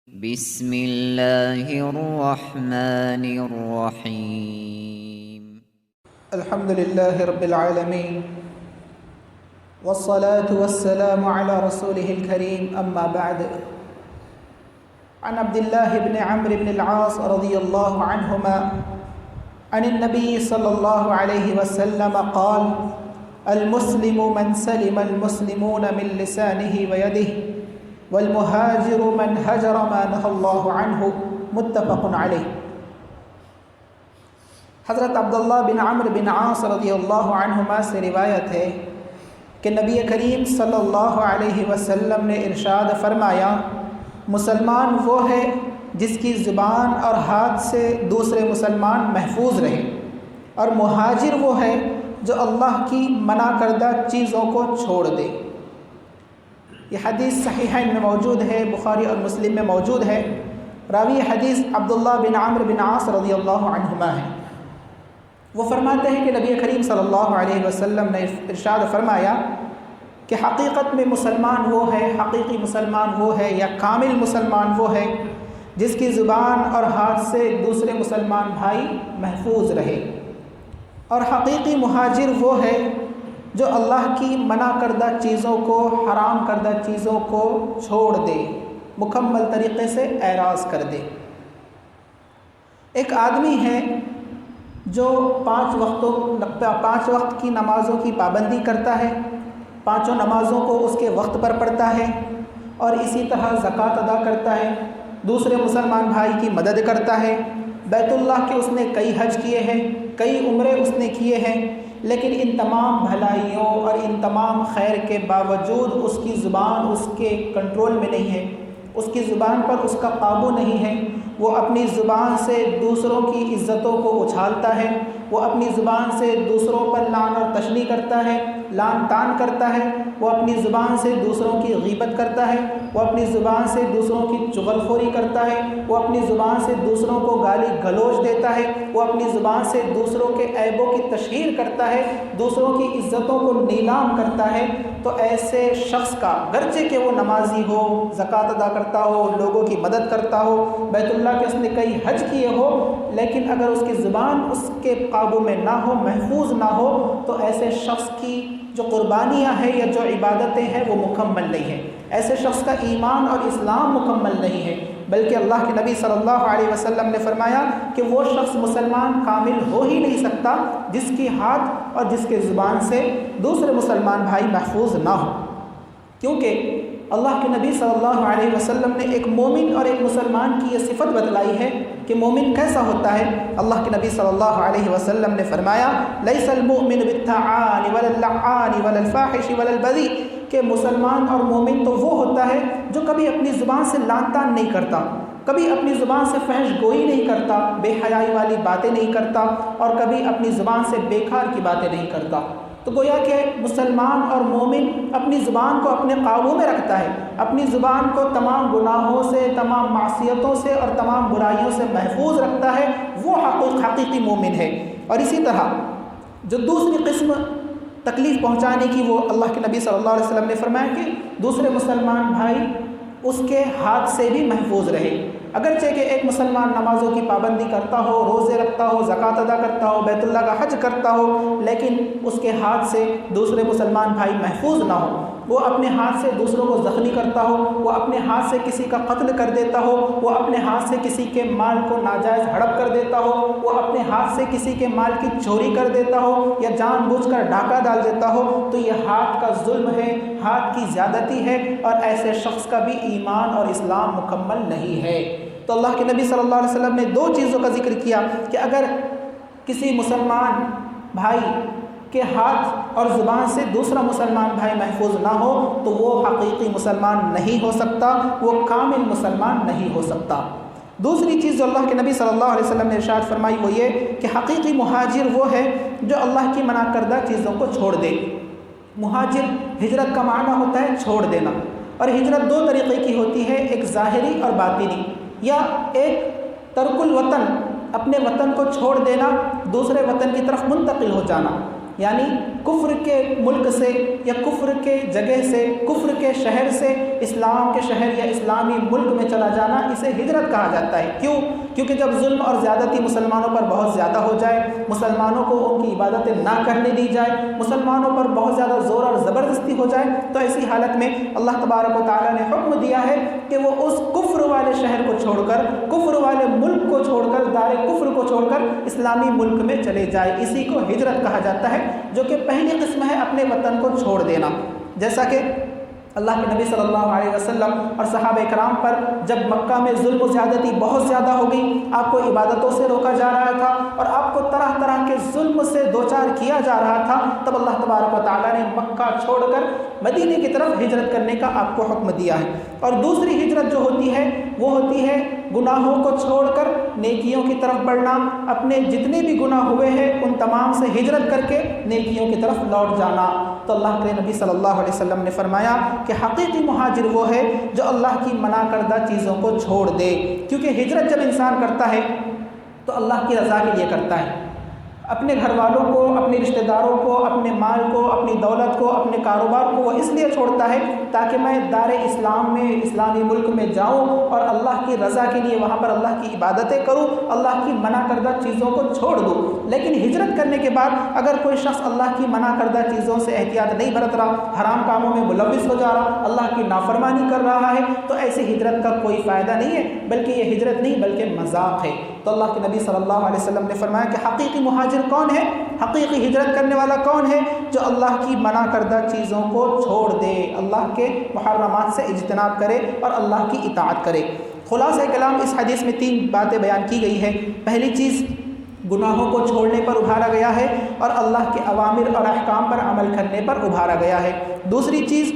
بسم اللہ الرحمن الرحیم الحمد للہ رب العالمین والصلاة والسلام على رسوله الكريم اما بعد عن عبد الله بن عمرو بن العاص رضي الله عنهما عن النبي صلى الله عليه وسلم قال المسلم من سلم المسلمون من لسانه ويده والمهاجر من هجر ما نهى الله عنه متفق علیہ۔ حضرت عبداللہ بن عمرو بن عاص رضی اللہ عنہما سے روایت ہے کہ نبی کریم صلی اللہ علیہ وسلم نے ارشاد فرمایا، مسلمان وہ ہے جس کی زبان اور ہاتھ سے دوسرے مسلمان محفوظ رہے، اور مہاجر وہ ہے جو اللہ کی منع کردہ چیزوں کو چھوڑ دے۔ یہ حدیث صحیحین میں موجود ہے، بخاری اور مسلم میں موجود ہے۔ راوی حدیث عبداللہ بن عمرو بن عاص رضی اللہ عنہما ہے۔ وہ فرماتے ہیں کہ نبی کریم صلی اللہ علیہ وسلم نے ارشاد فرمایا کہ حقیقت میں مسلمان وہ ہے، حقیقی مسلمان وہ ہے یا کامل مسلمان وہ ہے جس کی زبان اور ہاتھ سے دوسرے مسلمان بھائی محفوظ رہے، اور حقیقی مہاجر وہ ہے جو اللہ کی منع کردہ چیزوں کو، حرام کردہ چیزوں کو چھوڑ دے، مکمل طریقے سے اعراض کر دے۔ ایک آدمی ہے جو 5 وقت کی نمازوں کی پابندی کرتا ہے، 5 نمازوں کو اس کے وقت پر پڑھتا ہے، اور اسی طرح زکوٰۃ ادا کرتا ہے، دوسرے مسلمان بھائی کی مدد کرتا ہے، بیت اللہ کے اس نے کئی حج کیے ہیں، کئی عمرے اس نے کیے ہیں، لیکن ان تمام بھلائیوں اور ان تمام خیر کے باوجود اس کی زبان اس کے کنٹرول میں نہیں ہے، اس کی زبان پر اس کا قابو نہیں ہے۔ وہ اپنی زبان سے دوسروں کی عزتوں کو اچھالتا ہے، وہ اپنی زبان سے دوسروں پر لعن اور تشنیع کرتا ہے، لعن طعن کرتا ہے، وہ اپنی زبان سے دوسروں کی غیبت کرتا ہے، وہ اپنی زبان سے دوسروں کی چغلخوری کرتا ہے، وہ اپنی زبان سے دوسروں کو گالی گلوچ دیتا ہے، وہ اپنی زبان سے دوسروں کے عیبوں کی تشہیر کرتا ہے، دوسروں کی عزتوں کو نیلام کرتا ہے۔ تو ایسے شخص کا گرچہ کہ وہ نمازی ہو، زکوٰۃ ادا کرتا ہو، لوگوں کی مدد کرتا ہو، بیت اللہ کے اس نے کئی حج کیے ہو، لیکن اگر اس کی زبان اس کے قابو میں نہ ہو، محفوظ نہ ہو، تو ایسے شخص کی جو قربانیاں ہیں یا جو عبادتیں ہیں وہ مکمل نہیں ہیں، ایسے شخص کا ایمان اور اسلام مکمل نہیں ہے، بلکہ اللہ کے نبی صلی اللہ علیہ وسلم نے فرمایا کہ وہ شخص مسلمان کامل ہو ہی نہیں سکتا جس کی ہاتھ اور جس کے زبان سے دوسرے مسلمان بھائی محفوظ نہ ہو، کیونکہ اللہ کے نبی صلی اللہ علیہ وسلم نے ایک مومن اور ایک مسلمان کی یہ صفت بتلائی ہے کہ مومن کیسا ہوتا ہے۔ اللہ کے نبی صلی اللہ علیہ وسلم نے فرمایا لیس المؤمن بالطعان ولا اللعان ولا الفاحش ولا البذیء، کہ مسلمان اور مومن تو وہ ہوتا ہے جو کبھی اپنی زبان سے لعن طعن نہیں کرتا، کبھی اپنی زبان سے فحش گوئی نہیں کرتا، بے حیائی والی باتیں نہیں کرتا، اور کبھی اپنی زبان سے بیکار کی باتیں نہیں کرتا۔ تو گویا کہ مسلمان اور مومن اپنی زبان کو اپنے قابو میں رکھتا ہے، اپنی زبان کو تمام گناہوں سے، تمام معصیتوں سے اور تمام برائیوں سے محفوظ رکھتا ہے، وہ حقیقی مومن ہے۔ اور اسی طرح جو دوسری قسم تکلیف پہنچانے کی، وہ اللہ کے نبی صلی اللہ علیہ وسلم نے فرمایا کہ دوسرے مسلمان بھائی اس کے ہاتھ سے بھی محفوظ رہے، اگرچہ کہ ایک مسلمان نمازوں کی پابندی کرتا ہو، روزے رکھتا ہو، زکوٰۃ ادا کرتا ہو، بیت اللہ کا حج کرتا ہو، لیکن اس کے ہاتھ سے دوسرے مسلمان بھائی محفوظ نہ ہو، وہ اپنے ہاتھ سے دوسروں کو زخمی کرتا ہو، وہ اپنے ہاتھ سے کسی کا قتل کر دیتا ہو، وہ اپنے ہاتھ سے کسی کے مال کو ناجائز ہڑپ کر دیتا ہو، وہ اپنے ہاتھ سے کسی کے مال کی چوری کر دیتا ہو یا جان بوجھ کر ڈاکہ ڈال دیتا ہو، تو یہ ہاتھ کا ظلم ہے، ہاتھ کی زیادتی ہے، اور ایسے شخص کا بھی ایمان اور اسلام مکمل نہیں ہے۔ تو اللہ کے نبی صلی اللہ علیہ وسلم نے 2 چیزوں کا ذکر کیا کہ اگر کسی مسلمان بھائی کے ہاتھ اور زبان سے دوسرا مسلمان بھائی محفوظ نہ ہو تو وہ حقیقی مسلمان نہیں ہو سکتا، وہ کامل مسلمان نہیں ہو سکتا۔ دوسری چیز جو اللہ کے نبی صلی اللہ علیہ وسلم نے ارشاد فرمائی وہ یہ کہ حقیقی مہاجر وہ ہے جو اللہ کی منع کردہ چیزوں کو چھوڑ دے۔ مہاجر ہجرت کا معنی ہوتا ہے چھوڑ دینا، اور ہجرت 2 طریقے کی ہوتی ہے، ایک ظاہری اور باطنی، یا ایک ترک الوطن، اپنے وطن کو چھوڑ دینا، دوسرے وطن کی طرف منتقل ہو جانا، یعنی کفر کے ملک سے یا کفر کے جگہ سے، کفر کے شہر سے اسلام کے شہر یا اسلامی ملک میں چلا جانا، اسے ہجرت کہا جاتا ہے۔ کیوں؟ کیونکہ جب ظلم اور زیادتی مسلمانوں پر بہت زیادہ ہو جائے، مسلمانوں کو ان کی عبادتیں نہ کرنے دی جائے، مسلمانوں پر بہت زیادہ زور اور زبردستی ہو جائے، تو ایسی حالت میں اللہ تبارک و تعالیٰ نے حکم دیا ہے کہ وہ اس کفر والے شہر کو چھوڑ کر، کفر والے ملک کو چھوڑ کر، دار کفر کو چھوڑ کر اسلامی ملک میں چلے جائے۔ اسی کو ہجرت کہا جاتا ہے، جو کہ پہلی قسم ہے اپنے وطن کو چھوڑ دینا۔ جیسا کہ اللہ کے نبی صلی اللہ علیہ وسلم اور صحابہ کرام پر جب مکہ میں ظلم و زیادتی بہت زیادہ ہو گئی، آپ کو عبادتوں سے روکا جا رہا تھا اور آپ کو طرح طرح کے ظلم سے دوچار کیا جا رہا تھا، تب اللہ تبارک و تعالیٰ نے مکہ چھوڑ کر مدینے کی طرف ہجرت کرنے کا آپ کو حکم دیا ہے۔ اور دوسری ہجرت جو ہوتی ہے وہ ہوتی ہے گناہوں کو چھوڑ کر نیکیوں کی طرف بڑھنا، اپنے جتنے بھی گناہ ہوئے ہیں ان تمام سے ہجرت کر کے نیکیوں کی طرف لوٹ جانا۔ تو اللہ کے نبی صلی اللہ علیہ وسلم نے فرمایا کہ حقیقی مہاجر وہ ہے جو اللہ کی منع کردہ چیزوں کو چھوڑ دے، کیونکہ ہجرت جب انسان کرتا ہے تو اللہ کی رضا کے لیے کرتا ہے، اپنے گھر والوں کو، اپنے رشتہ داروں کو، اپنے مال کو، اپنی دولت کو، اپنے کاروبار کو وہ اس لیے چھوڑتا ہے تاکہ میں دار اسلام میں، اسلامی ملک میں جاؤں اور اللہ کی رضا کے لیے وہاں پر اللہ کی عبادتیں کروں، اللہ کی منع کردہ چیزوں کو چھوڑ دوں۔ لیکن ہجرت کرنے کے بعد اگر کوئی شخص اللہ کی منع کردہ چیزوں سے احتیاط نہیں برت رہا، حرام کاموں میں ملوث ہو جا رہا، اللہ کی نافرمانی کر رہا ہے، تو ایسی ہجرت کا کوئی فائدہ نہیں ہے، بلکہ یہ ہجرت نہیں بلکہ مذاق ہے۔ تو اللہ کے نبی صلی اللہ علیہ وسلم نے فرمایا کہ حقیقی مہاجر کون ہے، حقیقی ہجرت کرنے والا کون ہے؟ جو اللہ کی منع کردہ چیزوں کو چھوڑ دے، اللہ کے محرمات سے اجتناب کرے اور اللہ کی اطاعت کرے۔ خلاصہ کلام اس حدیث میں 3 باتیں بیان کی گئی ہے۔ پہلی چیز گناہوں کو چھوڑنے پر ابھارا گیا ہے اور اللہ کے اوامر اور احکام پر عمل کرنے پر ابھارا گیا ہے۔ دوسری چیز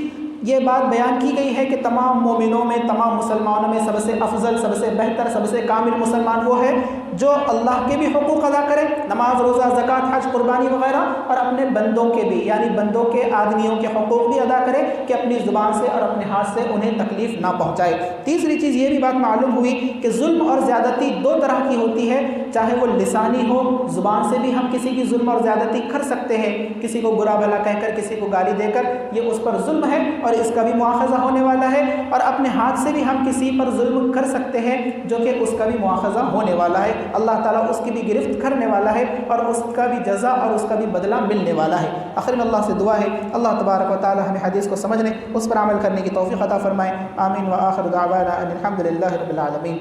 یہ بات بیان کی گئی ہے کہ تمام مومنوں میں، تمام مسلمانوں میں سب سے افضل، سب سے بہتر، سب سے کامل مسلمان وہ ہے جو اللہ کے بھی حقوق ادا کرے، نماز، روزہ، زکوٰۃ، حج، قربانی وغیرہ، اور اپنے بندوں کے بھی، یعنی بندوں کے، آدمیوں کے حقوق بھی ادا کرے کہ اپنی زبان سے اور اپنے ہاتھ سے انہیں تکلیف نہ پہنچائے۔ تیسری چیز یہ بھی بات معلوم ہوئی کہ ظلم اور زیادتی 2 طرح کی ہوتی ہے، چاہے وہ لسانی ہو، زبان سے بھی ہم کسی کی ظلم اور زیادتی کر سکتے ہیں، کسی کو برا بھلا کہہ کر، کسی کو گالی دے کر، یہ اس پر ظلم ہے اور اس کا بھی مواخذہ ہونے والا ہے، اور اپنے ہاتھ سے بھی ہم کسی پر ظلم کر سکتے ہیں جو کہ اس کا بھی مواخذہ ہونے والا ہے، اللہ تعالیٰ اس کی بھی گرفت کرنے والا ہے اور اس کا بھی جزا اور اس کا بھی بدلہ ملنے والا ہے۔ آخر میں اللہ سے دعا ہے اللہ تبارک و تعالیٰ ہمیں حدیث کو سمجھنے، اس پر عمل کرنے کی توفیق عطا فرمائے۔ آمین۔ وآخر دعوانا ان الحمد للہ رب العالمین۔